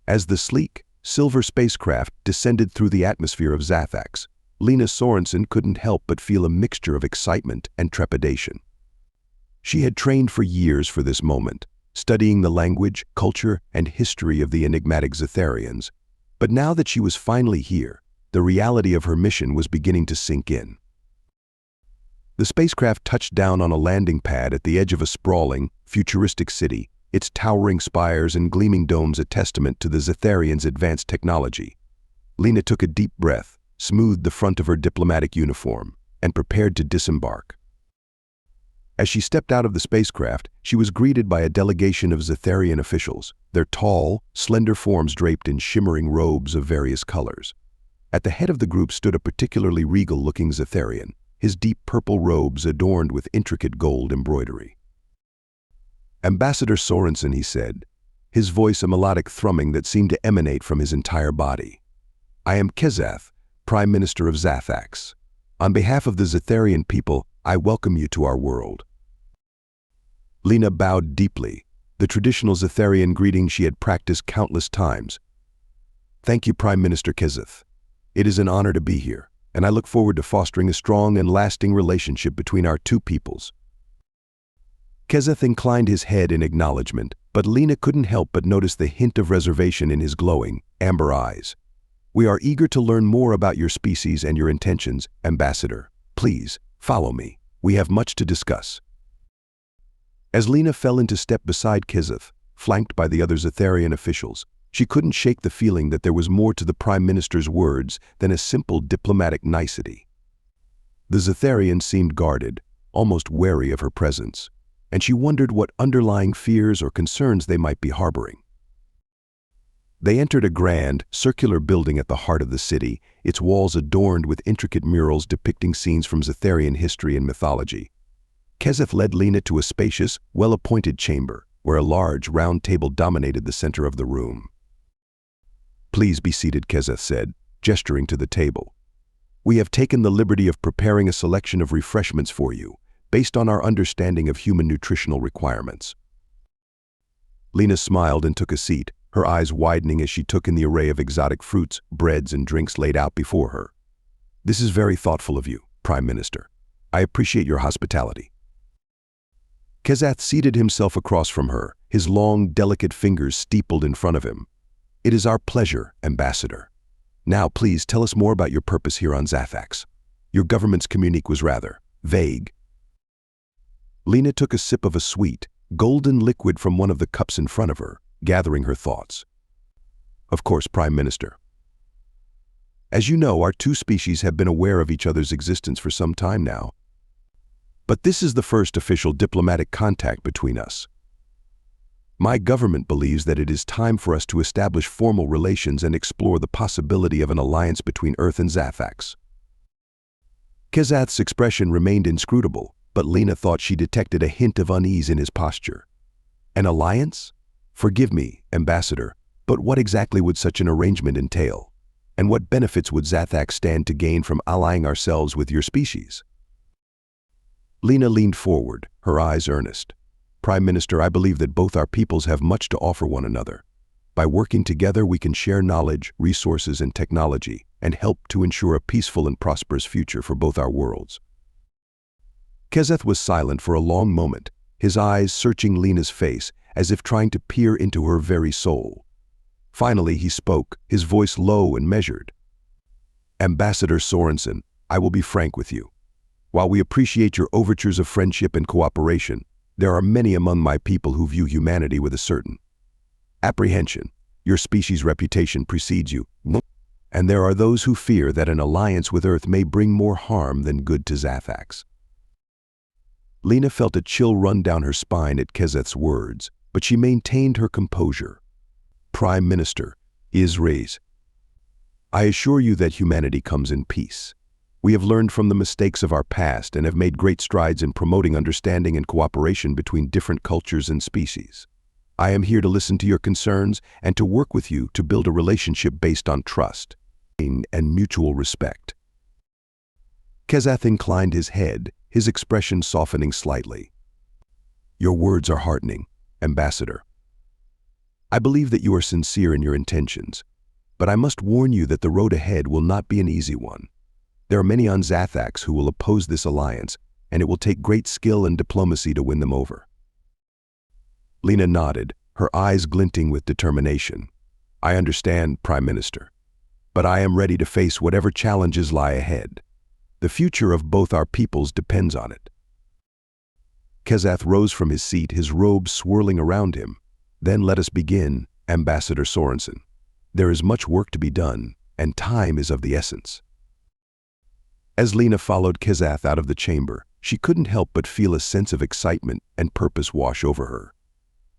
As the sleek, silver spacecraft descended through the atmosphere of Zathax, Lena Sorensen couldn't help but feel a mixture of excitement and trepidation. She had trained for years for this moment, studying the language, culture, and history of the enigmatic Zatharians, but now that she was finally here, the reality of her mission was beginning to sink in. The spacecraft touched down on a landing pad at the edge of a sprawling, futuristic city, its towering spires and gleaming domes a testament to the Zatharians' advanced technology. Lena took a deep breath, smoothed the front of her diplomatic uniform, and prepared to disembark. As she stepped out of the spacecraft, she was greeted by a delegation of Zatharian officials, their tall, slender forms draped in shimmering robes of various colors. At the head of the group stood a particularly regal-looking Zatharian, his deep purple robes adorned with intricate gold embroidery. "Ambassador Sorensen," he said, his voice a melodic thrumming that seemed to emanate from his entire body. "I am Kezath, Prime Minister of Zathax. On behalf of the Zatharian people, I welcome you to our world." Lena bowed deeply, the traditional Zatharian greeting she had practiced countless times. "Thank you, Prime Minister Kezath. It is an honor to be here, and I look forward to fostering a strong and lasting relationship between our two peoples." Kezath inclined his head in acknowledgement, but Lena couldn't help but notice the hint of reservation in his glowing, amber eyes. "We are eager to learn more about your species and your intentions, Ambassador. Please, follow me. We have much to discuss." As Lena fell into step beside Kezath, flanked by the other Zatharian officials, she couldn't shake the feeling that there was more to the Prime Minister's words than a simple diplomatic nicety. The Zatharian seemed guarded, almost wary of her presence, and she wondered what underlying fears or concerns they might be harboring. They entered a grand, circular building at the heart of the city, its walls adorned with intricate murals depicting scenes from Zatharian history and mythology. Kezath led Lena to a spacious, well-appointed chamber, where a large, round table dominated the center of the room. "Please be seated," Kezath said, gesturing to the table. "We have taken the liberty of preparing a selection of refreshments for you, based on our understanding of human nutritional requirements." Lena smiled and took a seat, her eyes widening as she took in the array of exotic fruits, breads, and drinks laid out before her. "This is very thoughtful of you, Prime Minister. I appreciate your hospitality." Kezath seated himself across from her, his long, delicate fingers steepled in front of him. "It is our pleasure, Ambassador. Now, please tell us more about your purpose here on Zathax. Your government's communique was rather vague." Lena took a sip of a sweet, golden liquid from one of the cups in front of her, gathering her thoughts. "Of course, Prime Minister. As you know, our two species have been aware of each other's existence for some time now. But this is the first official diplomatic contact between us. My government believes that it is time for us to establish formal relations and explore the possibility of an alliance between Earth and Zathax." Kezath's expression remained inscrutable, but Lena thought she detected a hint of unease in his posture. "An alliance? Forgive me, Ambassador, but what exactly would such an arrangement entail? And what benefits would Zathax stand to gain from allying ourselves with your species?" Lena leaned forward, her eyes earnest. "Prime Minister, I believe that both our peoples have much to offer one another. By working together, we can share knowledge, resources, and technology, and help to ensure a peaceful and prosperous future for both our worlds." Kezath was silent for a long moment, his eyes searching Lena's face as if trying to peer into her very soul. Finally, he spoke, his voice low and measured. "Ambassador Sorensen, I will be frank with you. While we appreciate your overtures of friendship and cooperation, there are many among my people who view humanity with a certain apprehension. Your species' reputation precedes you, and there are those who fear that an alliance with Earth may bring more harm than good to Zathax." Lena felt a chill run down her spine at Kezath's words, but she maintained her composure. "Prime Minister, Israel, I assure you that humanity comes in peace. We have learned from the mistakes of our past and have made great strides in promoting understanding and cooperation between different cultures and species. I am here to listen to your concerns and to work with you to build a relationship based on trust and mutual respect." Kezath inclined his head, his expression softening slightly. "Your words are heartening, Ambassador. I believe that you are sincere in your intentions, but I must warn you that the road ahead will not be an easy one. There are many on Zathax who will oppose this alliance, and it will take great skill and diplomacy to win them over." Lena nodded, her eyes glinting with determination. "I understand, Prime Minister, but I am ready to face whatever challenges lie ahead. The future of both our peoples depends on it." Kezath rose from his seat, his robe swirling around him. "Then let us begin, Ambassador Sorensen. There is much work to be done, and time is of the essence." As Lena followed Kezath out of the chamber, she couldn't help but feel a sense of excitement and purpose wash over her.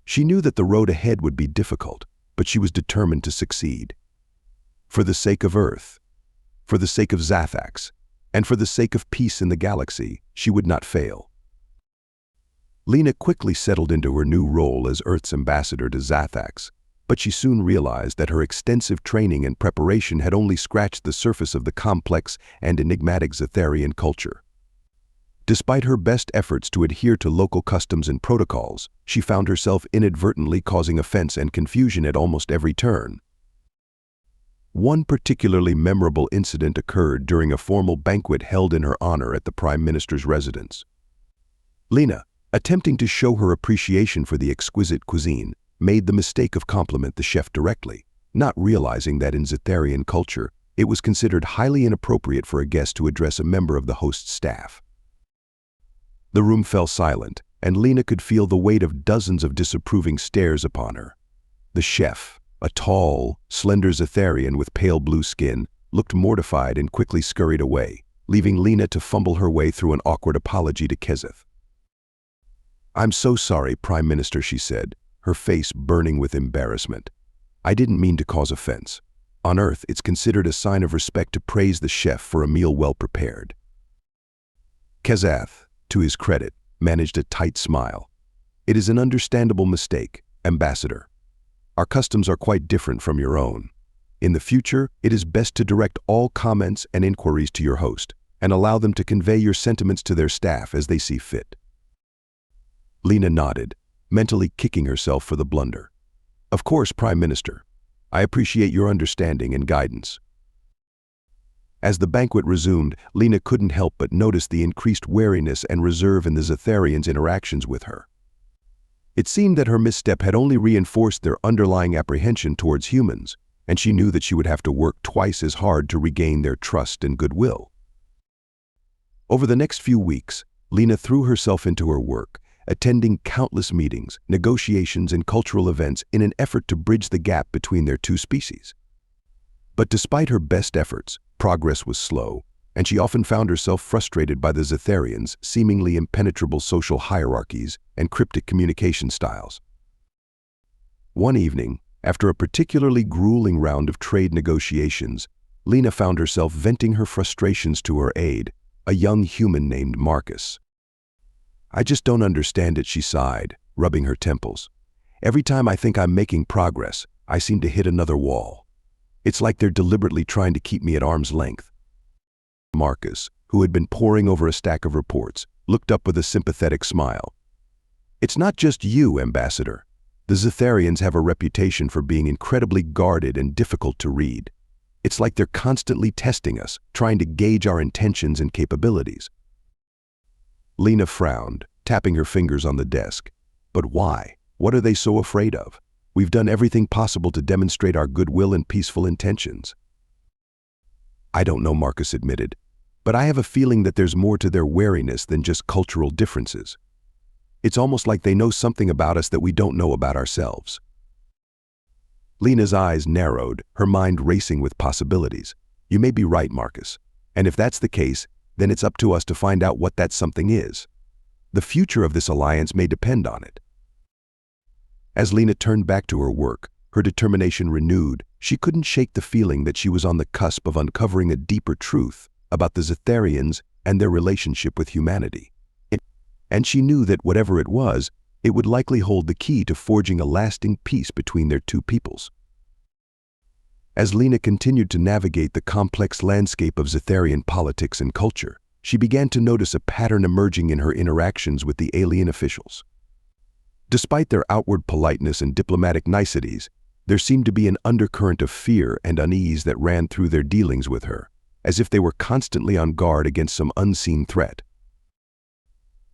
She knew that the road ahead would be difficult, but she was determined to succeed. For the sake of Earth, for the sake of Zathax, and for the sake of peace in the galaxy, she would not fail. Lena quickly settled into her new role as Earth's ambassador to Zathax, but she soon realized that her extensive training and preparation had only scratched the surface of the complex and enigmatic Zatharian culture. Despite her best efforts to adhere to local customs and protocols, she found herself inadvertently causing offense and confusion at almost every turn. One particularly memorable incident occurred during a formal banquet held in her honor at the Prime Minister's residence. Lena, attempting to show her appreciation for the exquisite cuisine, made the mistake of compliment the chef directly, not realizing that in Zatharian culture, it was considered highly inappropriate for a guest to address a member of the host's staff. The room fell silent, and Lena could feel the weight of dozens of disapproving stares upon her. The chef, a tall, slender Zatharian with pale blue skin, looked mortified and quickly scurried away, leaving Lena to fumble her way through an awkward apology to Kezath. "I'm so sorry, Prime Minister," she said, her face burning with embarrassment. "I didn't mean to cause offense. On Earth, it's considered a sign of respect to praise the chef for a meal well prepared." Kezath, to his credit, managed a tight smile. "It is an understandable mistake, Ambassador. Our customs are quite different from your own. In the future, it is best to direct all comments and inquiries to your host, and allow them to convey your sentiments to their staff as they see fit." Lena nodded, mentally kicking herself for the blunder. "Of course, Prime Minister. I appreciate your understanding and guidance." As the banquet resumed, Lena couldn't help but notice the increased wariness and reserve in the Zatharians' interactions with her. It seemed that her misstep had only reinforced their underlying apprehension towards humans, and she knew that she would have to work twice as hard to regain their trust and goodwill. Over the next few weeks, Lena threw herself into her work, attending countless meetings, negotiations, and cultural events in an effort to bridge the gap between their two species. But despite her best efforts, progress was slow, and she often found herself frustrated by the Zatharians' seemingly impenetrable social hierarchies and cryptic communication styles. One evening, after a particularly grueling round of trade negotiations, Lena found herself venting her frustrations to her aide, a young human named Marcus. "I just don't understand it," she sighed, rubbing her temples. "Every time I think I'm making progress, I seem to hit another wall. It's like they're deliberately trying to keep me at arm's length." Marcus, who had been poring over a stack of reports, looked up with a sympathetic smile. "It's not just you, Ambassador. The Zatharians have a reputation for being incredibly guarded and difficult to read. It's like they're constantly testing us, trying to gauge our intentions and capabilities." Lena frowned, tapping her fingers on the desk. "But why? What are they so afraid of? We've done everything possible to demonstrate our goodwill and peaceful intentions." "I don't know," Marcus admitted, "but I have a feeling that there's more to their wariness than just cultural differences. It's almost like they know something about us that we don't know about ourselves." Lena's eyes narrowed, her mind racing with possibilities. "You may be right, Marcus. And if that's the case, then it's up to us to find out what that something is. The future of this alliance may depend on it." As Lena turned back to her work, her determination renewed, she couldn't shake the feeling that she was on the cusp of uncovering a deeper truth about the Zatharians and their relationship with humanity. And she knew that whatever it was, it would likely hold the key to forging a lasting peace between their two peoples. As Lena continued to navigate the complex landscape of Zatharian politics and culture, she began to notice a pattern emerging in her interactions with the alien officials. Despite their outward politeness and diplomatic niceties, there seemed to be an undercurrent of fear and unease that ran through their dealings with her, as if they were constantly on guard against some unseen threat.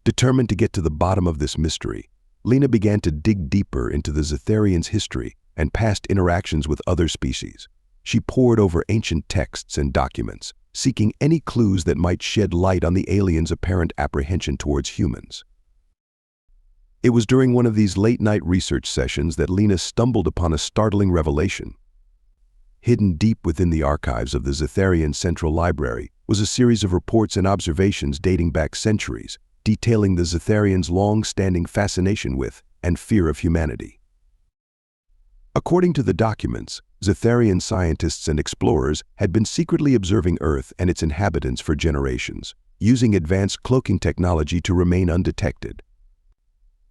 Determined to get to the bottom of this mystery, Lena began to dig deeper into the Zetharians' history and past interactions with other species. She pored over ancient texts and documents, seeking any clues that might shed light on the aliens' apparent apprehension towards humans. It was during one of these late-night research sessions that Lena stumbled upon a startling revelation. Hidden deep within the archives of the Zetharian Central Library was a series of reports and observations dating back centuries, detailing the Zetharians' long-standing fascination with and fear of humanity. According to the documents, Zetharian scientists and explorers had been secretly observing Earth and its inhabitants for generations, using advanced cloaking technology to remain undetected.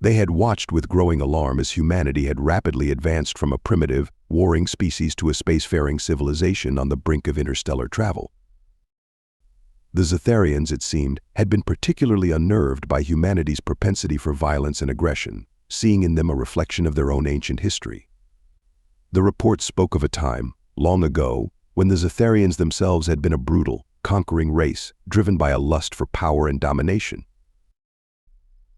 They had watched with growing alarm as humanity had rapidly advanced from a primitive, warring species to a spacefaring civilization on the brink of interstellar travel. The Zetharians, it seemed, had been particularly unnerved by humanity's propensity for violence and aggression, seeing in them a reflection of their own ancient history. The reports spoke of a time, long ago, when the Zetharians themselves had been a brutal, conquering race, driven by a lust for power and domination.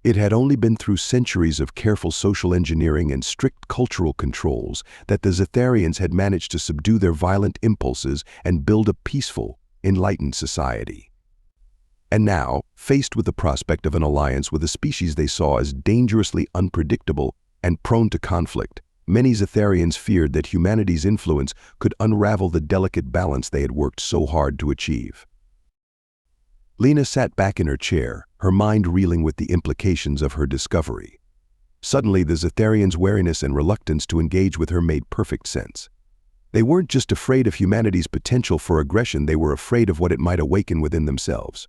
It had only been through centuries of careful social engineering and strict cultural controls that the Zetharians had managed to subdue their violent impulses and build a peaceful, enlightened society. And now, faced with the prospect of an alliance with a species they saw as dangerously unpredictable and prone to conflict, many Zetharians feared that humanity's influence could unravel the delicate balance they had worked so hard to achieve. Lena sat back in her chair, her mind reeling with the implications of her discovery. Suddenly, the Zetharians' wariness and reluctance to engage with her made perfect sense. They weren't just afraid of humanity's potential for aggression, they were afraid of what it might awaken within themselves.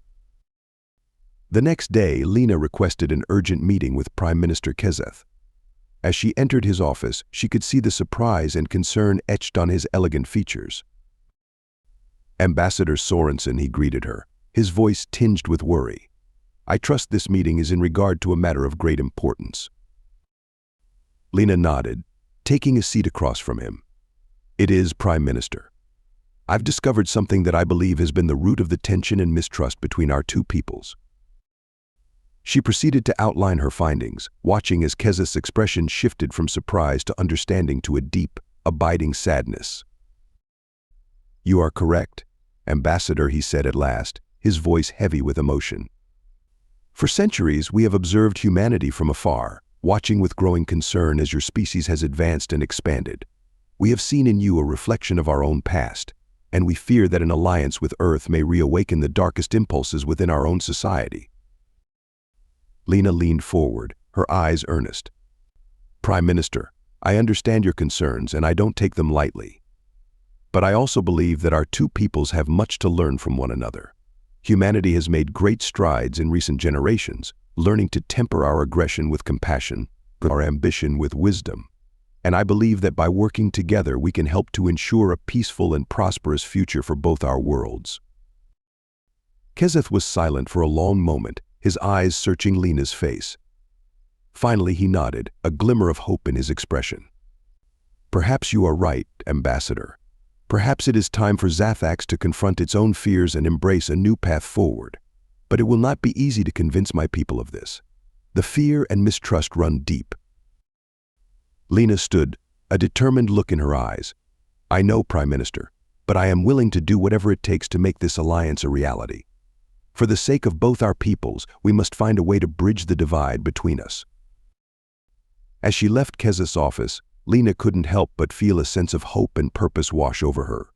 The next day, Lena requested an urgent meeting with Prime Minister Kezeth. As she entered his office, she could see the surprise and concern etched on his elegant features. Ambassador Sorensen, he greeted her, his voice tinged with worry. I trust this meeting is in regard to a matter of great importance. Lena nodded, taking a seat across from him. It is, Prime Minister. I've discovered something that I believe has been the root of the tension and mistrust between our two peoples. She proceeded to outline her findings, watching as Kezeth's expression shifted from surprise to understanding to a deep, abiding sadness. You are correct, Ambassador, he said at last, his voice heavy with emotion. For centuries, we have observed humanity from afar, watching with growing concern as your species has advanced and expanded. We have seen in you a reflection of our own past, and we fear that an alliance with Earth may reawaken the darkest impulses within our own society. Lena leaned forward, her eyes earnest. Prime Minister, I understand your concerns and I don't take them lightly. But I also believe that our two peoples have much to learn from one another. Humanity has made great strides in recent generations, learning to temper our aggression with compassion, our ambition with wisdom. And I believe that by working together we can help to ensure a peaceful and prosperous future for both our worlds. Kezeth was silent for a long moment, his eyes searching Lena's face. Finally he nodded, a glimmer of hope in his expression. Perhaps you are right, Ambassador. Perhaps it is time for Zathax to confront its own fears and embrace a new path forward. But it will not be easy to convince my people of this. The fear and mistrust run deep. Lena stood, a determined look in her eyes. I know, Prime Minister, but I am willing to do whatever it takes to make this alliance a reality. For the sake of both our peoples, we must find a way to bridge the divide between us. As she left Kezeth's office, Lena couldn't help but feel a sense of hope and purpose wash over her.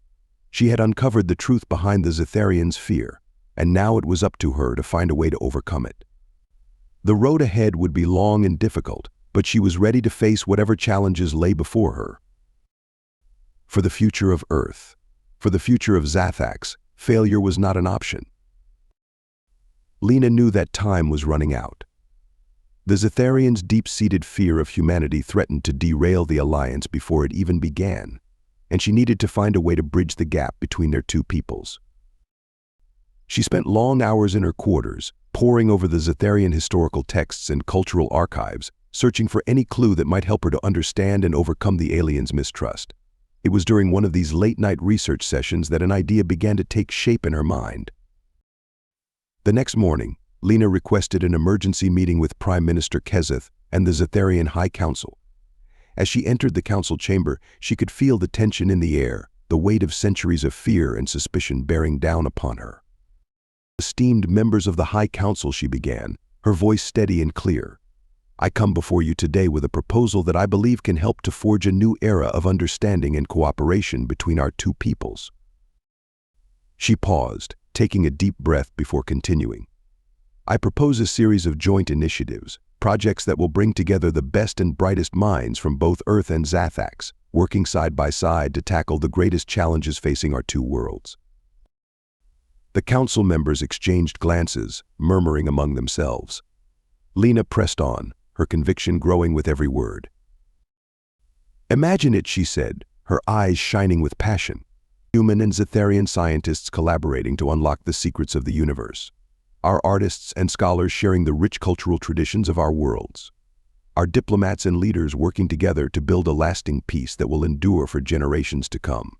She had uncovered the truth behind the Zetharians' fear, and now it was up to her to find a way to overcome it. The road ahead would be long and difficult, but she was ready to face whatever challenges lay before her. For the future of Earth, for the future of Zathax, failure was not an option. Lena knew that time was running out. The Zetharians' deep-seated fear of humanity threatened to derail the alliance before it even began, and she needed to find a way to bridge the gap between their two peoples. She spent long hours in her quarters, poring over the Zetharian historical texts and cultural archives, searching for any clue that might help her to understand and overcome the aliens' mistrust. It was during one of these late-night research sessions that an idea began to take shape in her mind. The next morning, Lena requested an emergency meeting with Prime Minister Kezeth and the Zetharian High Council. As she entered the council chamber, she could feel the tension in the air, the weight of centuries of fear and suspicion bearing down upon her. "Esteemed members of the High Council," she began, her voice steady and clear. "I come before you today with a proposal that I believe can help to forge a new era of understanding and cooperation between our two peoples." She paused, taking a deep breath before continuing. "I propose a series of joint initiatives, projects that will bring together the best and brightest minds from both Earth and Zathax, working side by side to tackle the greatest challenges facing our two worlds." The council members exchanged glances, murmuring among themselves. Lena pressed on, her conviction growing with every word. "Imagine it," she said, her eyes shining with passion. "Human and Zetharian scientists collaborating to unlock the secrets of the universe. Our artists and scholars sharing the rich cultural traditions of our worlds. Our diplomats and leaders working together to build a lasting peace that will endure for generations to come."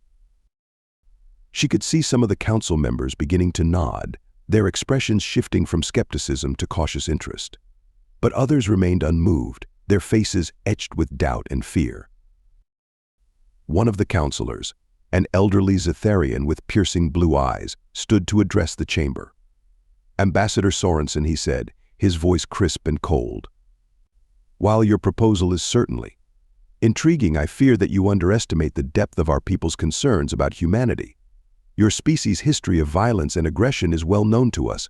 She could see some of the council members beginning to nod, their expressions shifting from skepticism to cautious interest. But others remained unmoved, their faces etched with doubt and fear. One of the counselors, an elderly Zetharian with piercing blue eyes, stood to address the chamber. "Ambassador Sorensen," he said, his voice crisp and cold. "While your proposal is certainly intriguing, I fear that you underestimate the depth of our people's concerns about humanity. Your species' history of violence and aggression is well known to us,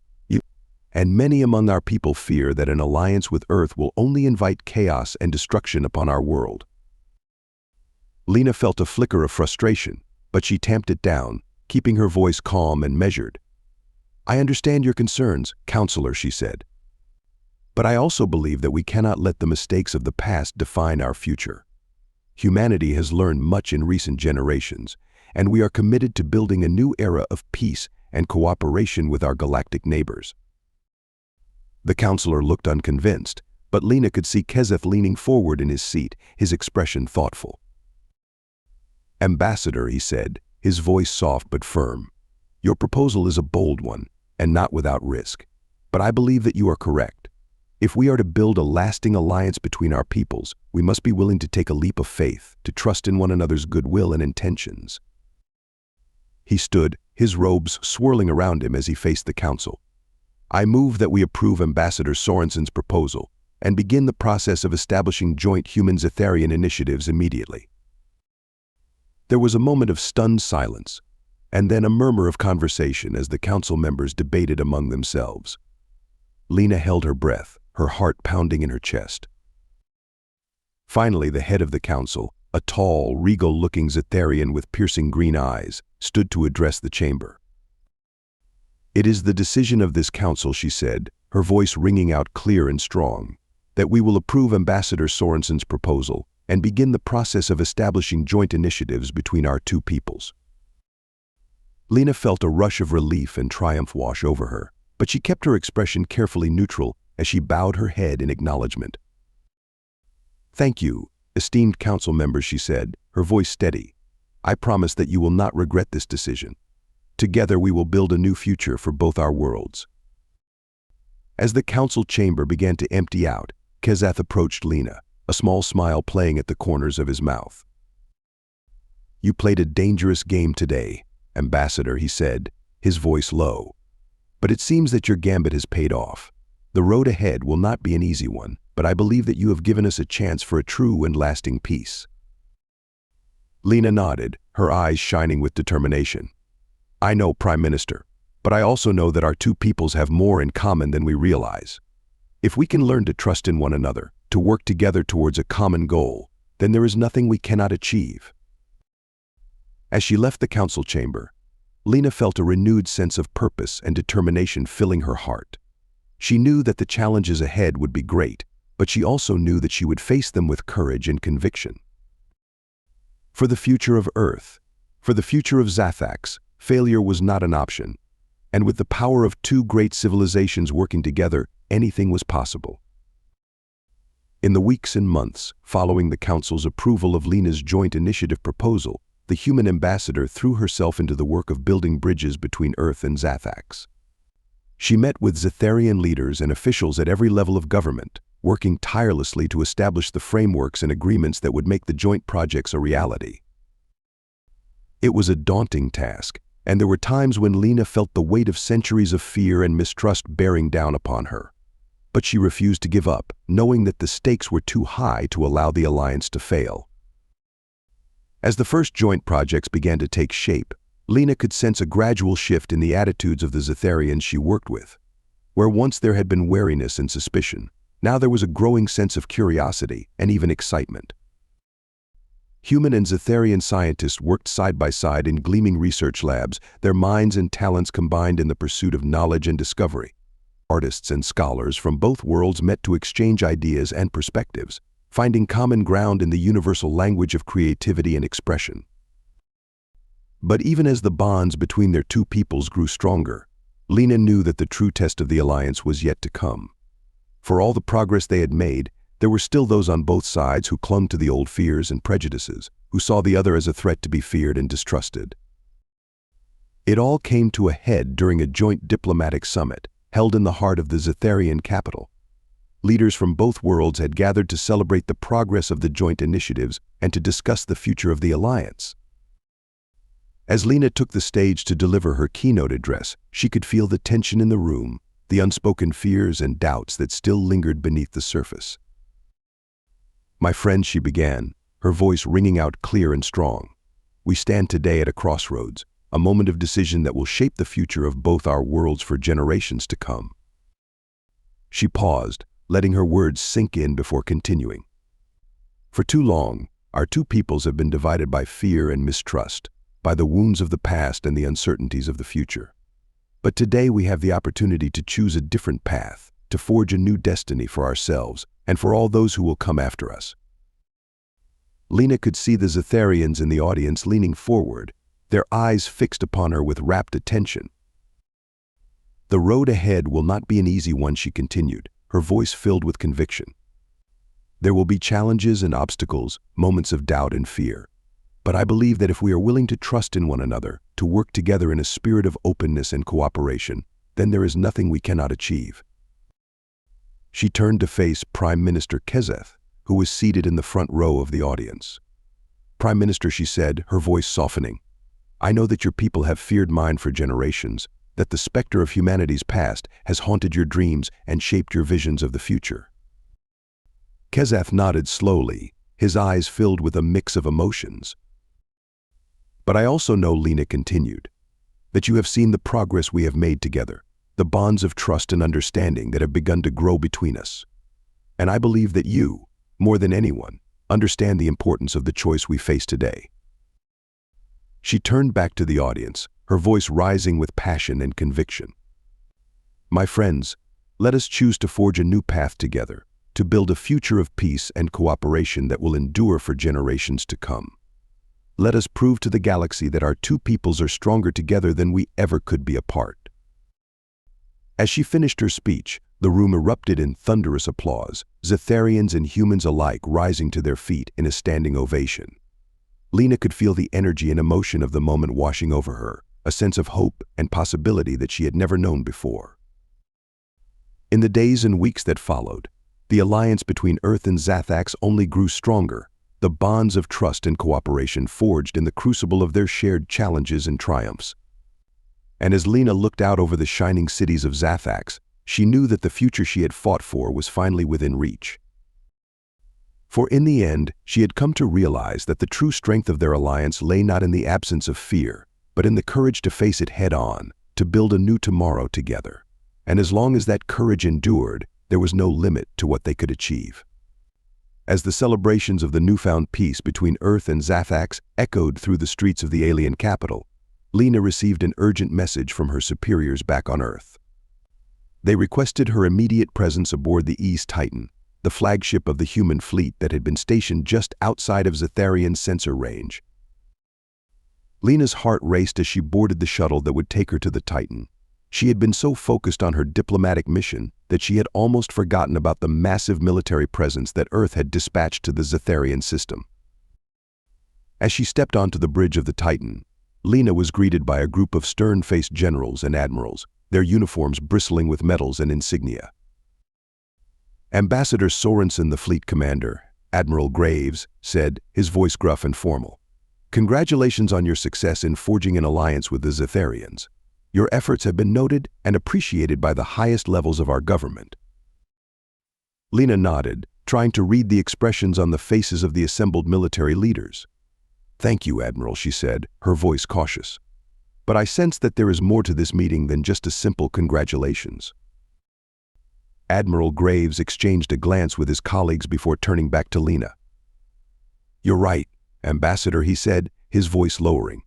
and many among our people fear that an alliance with Earth will only invite chaos and destruction upon our world." Lena felt a flicker of frustration, but she tamped it down, keeping her voice calm and measured. "I understand your concerns, Counselor," she said. "But I also believe that we cannot let the mistakes of the past define our future. Humanity has learned much in recent generations, and we are committed to building a new era of peace and cooperation with our galactic neighbors." The counselor looked unconvinced, but Lena could see Kezeth leaning forward in his seat, his expression thoughtful. "Ambassador," he said, his voice soft but firm, "your proposal is a bold one, and not without risk. But I believe that you are correct. If we are to build a lasting alliance between our peoples, we must be willing to take a leap of faith, to trust in one another's goodwill and intentions." He stood, his robes swirling around him as he faced the council. "I move that we approve Ambassador Sorensen's proposal and begin the process of establishing joint human-Zetharian initiatives immediately." There was a moment of stunned silence, and then a murmur of conversation as the council members debated among themselves. Lena held her breath, her heart pounding in her chest. Finally, the head of the council, a tall, regal-looking Zetharian with piercing green eyes, stood to address the chamber. "It is the decision of this council," she said, her voice ringing out clear and strong, "that we will approve Ambassador Sorensen's proposal and begin the process of establishing joint initiatives between our two peoples." Lena felt a rush of relief and triumph wash over her, but she kept her expression carefully neutral as she bowed her head in acknowledgement. "Thank you, esteemed council members," she said, her voice steady. "I promise that you will not regret this decision. Together we will build a new future for both our worlds." As the council chamber began to empty out, Kezeth approached Lena, a small smile playing at the corners of his mouth. "You played a dangerous game today, Ambassador," he said, his voice low. "But it seems that your gambit has paid off. The road ahead will not be an easy one, but I believe that you have given us a chance for a true and lasting peace." Lena nodded, her eyes shining with determination. "I know, Prime Minister, but I also know that our two peoples have more in common than we realize. If we can learn to trust in one another, to work together towards a common goal, then there is nothing we cannot achieve." As she left the council chamber, Lena felt a renewed sense of purpose and determination filling her heart. She knew that the challenges ahead would be great, but she also knew that she would face them with courage and conviction. For the future of Earth, for the future of Zathax, failure was not an option, and with the power of two great civilizations working together, anything was possible. In the weeks and months following the Council's approval of Lena's joint initiative proposal, the human ambassador threw herself into the work of building bridges between Earth and Zathax. She met with Zetharian leaders and officials at every level of government, working tirelessly to establish the frameworks and agreements that would make the joint projects a reality. It was a daunting task, and there were times when Lena felt the weight of centuries of fear and mistrust bearing down upon her. But she refused to give up, knowing that the stakes were too high to allow the alliance to fail. As the first joint projects began to take shape, Lena could sense a gradual shift in the attitudes of the Zetharians she worked with. Where once there had been wariness and suspicion, now there was a growing sense of curiosity and even excitement. Human and Zetharian scientists worked side by side in gleaming research labs, their minds and talents combined in the pursuit of knowledge and discovery. Artists and scholars from both worlds met to exchange ideas and perspectives, finding common ground in the universal language of creativity and expression. But even as the bonds between their two peoples grew stronger, Lena knew that the true test of the alliance was yet to come. For all the progress they had made, there were still those on both sides who clung to the old fears and prejudices, who saw the other as a threat to be feared and distrusted. It all came to a head during a joint diplomatic summit held in the heart of the Zetharian capital. Leaders from both worlds had gathered to celebrate the progress of the joint initiatives and to discuss the future of the alliance. As Lena took the stage to deliver her keynote address, she could feel the tension in the room, the unspoken fears and doubts that still lingered beneath the surface. "My friends," she began, her voice ringing out clear and strong, "we stand today at a crossroads, a moment of decision that will shape the future of both our worlds for generations to come." She paused, letting her words sink in before continuing. "For too long, our two peoples have been divided by fear and mistrust, by the wounds of the past and the uncertainties of the future. But today we have the opportunity to choose a different path, to forge a new destiny for ourselves and for all those who will come after us." Lena could see the Zetharians in the audience leaning forward, their eyes fixed upon her with rapt attention. "The road ahead will not be an easy one," she continued, her voice filled with conviction. "There will be challenges and obstacles, moments of doubt and fear. But I believe that if we are willing to trust in one another, to work together in a spirit of openness and cooperation, then there is nothing we cannot achieve." She turned to face Prime Minister Kezeth, who was seated in the front row of the audience. "Prime Minister," she said, her voice softening, "I know that your people have feared mine for generations, that the specter of humanity's past has haunted your dreams and shaped your visions of the future." Kezeth nodded slowly, his eyes filled with a mix of emotions. "But I also know," Lena continued, "that you have seen the progress we have made together, the bonds of trust and understanding that have begun to grow between us. And I believe that you, more than anyone, understand the importance of the choice we face today." She turned back to the audience, her voice rising with passion and conviction. "My friends, let us choose to forge a new path together, to build a future of peace and cooperation that will endure for generations to come. Let us prove to the galaxy that our two peoples are stronger together than we ever could be apart." As she finished her speech, the room erupted in thunderous applause, Zetharians and humans alike rising to their feet in a standing ovation. Lena could feel the energy and emotion of the moment washing over her, a sense of hope and possibility that she had never known before. In the days and weeks that followed, the alliance between Earth and Zathax only grew stronger, the bonds of trust and cooperation forged in the crucible of their shared challenges and triumphs. And as Lena looked out over the shining cities of Zathax, she knew that the future she had fought for was finally within reach. For in the end, she had come to realize that the true strength of their alliance lay not in the absence of fear, but in the courage to face it head-on, to build a new tomorrow together. And as long as that courage endured, there was no limit to what they could achieve. As the celebrations of the newfound peace between Earth and Zathax echoed through the streets of the alien capital, Lena received an urgent message from her superiors back on Earth. They requested her immediate presence aboard the East Titan, the flagship of the human fleet that had been stationed just outside of Zetharian sensor range. Lena's heart raced as she boarded the shuttle that would take her to the Titan. She had been so focused on her diplomatic mission that she had almost forgotten about the massive military presence that Earth had dispatched to the Zetharian system. As she stepped onto the bridge of the Titan, Lena was greeted by a group of stern-faced generals and admirals, their uniforms bristling with medals and insignia. Ambassador Sorensen, the fleet commander, Admiral Graves, said, his voice gruff and formal, "Congratulations on your success in forging an alliance with the Zetharians. Your efforts have been noted and appreciated by the highest levels of our government." Lena nodded, trying to read the expressions on the faces of the assembled military leaders. "Thank you, Admiral," she said, her voice cautious. "But I sense that there is more to this meeting than just a simple congratulations." Admiral Graves exchanged a glance with his colleagues before turning back to Lena. "You're right, Ambassador," he said, his voice lowering.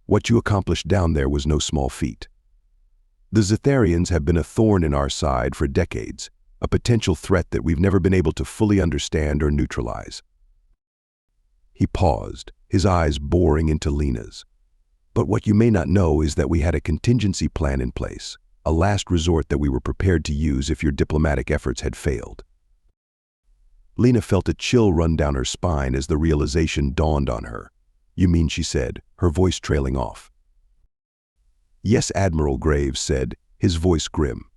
"What you accomplished down there was no small feat. The Zetharians have been a thorn in our side for decades, a potential threat that we've never been able to fully understand or neutralize." He paused, his eyes boring into Lena's. "But what you may not know is that we had a contingency plan in place, a last resort that we were prepared to use if your diplomatic efforts had failed." Lena felt a chill run down her spine as the realization dawned on her. "You mean," she said, her voice trailing off. "Yes," Admiral Graves said, his voice grim.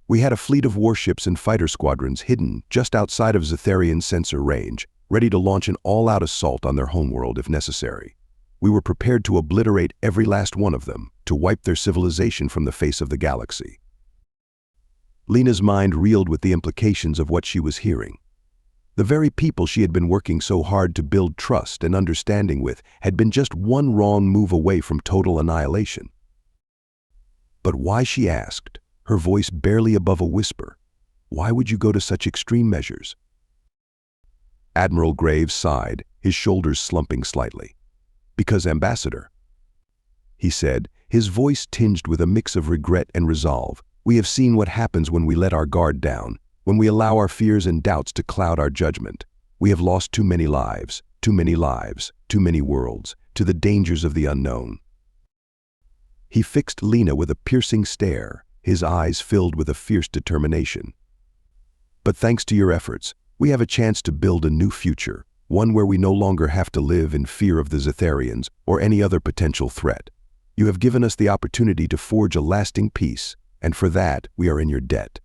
"We had a fleet of warships and fighter squadrons hidden just outside of Zetharian sensor range, ready to launch an all-out assault on their homeworld if necessary. We were prepared to obliterate every last one of them, to wipe their civilization from the face of the galaxy." Lena's mind reeled with the implications of what she was hearing. The very people she had been working so hard to build trust and understanding with had been just one wrong move away from total annihilation. But why, she asked, her voice barely above a whisper, why would you go to such extreme measures? Admiral Graves sighed, his shoulders slumping slightly. "Because, Ambassador," he said, his voice tinged with a mix of regret and resolve, "we have seen what happens when we let our guard down, when we allow our fears and doubts to cloud our judgment. We have lost too many lives, too many worlds, to the dangers of the unknown." He fixed Lena with a piercing stare, his eyes filled with a fierce determination. "But thanks to your efforts, we have a chance to build a new future, one where we no longer have to live in fear of the Zetharians or any other potential threat. You have given us the opportunity to forge a lasting peace, and for that we are in your debt."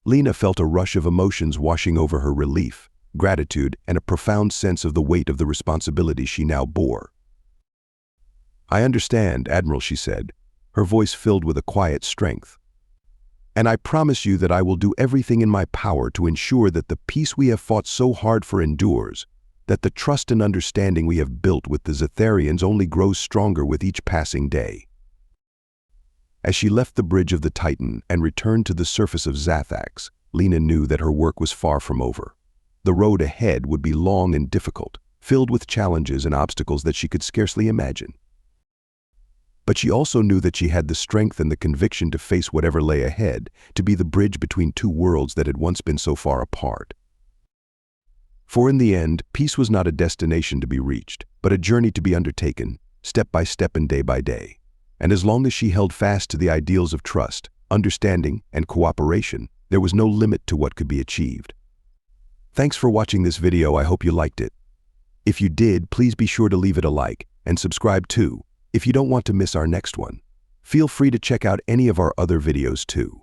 Lena felt a rush of emotions washing over her: relief, gratitude, and a profound sense of the weight of the responsibility she now bore. "I understand, Admiral," she said, her voice filled with a quiet strength. "And I promise you that I will do everything in my power to ensure that the peace we have fought so hard for endures, that the trust and understanding we have built with the Zetharians only grows stronger with each passing day." As she left the bridge of the Titan and returned to the surface of Zathax, Lena knew that her work was far from over. The road ahead would be long and difficult, filled with challenges and obstacles that she could scarcely imagine. But she also knew that she had the strength and the conviction to face whatever lay ahead, to be the bridge between two worlds that had once been so far apart. For in the end, peace was not a destination to be reached, but a journey to be undertaken, step by step and day by day. And as long as she held fast to the ideals of trust, understanding, and cooperation, there was no limit to what could be achieved. Thanks for watching this video. I hope you liked it. If you did, please be sure to leave it a like, and subscribe too, if you don't want to miss our next one. Feel free to check out any of our other videos too.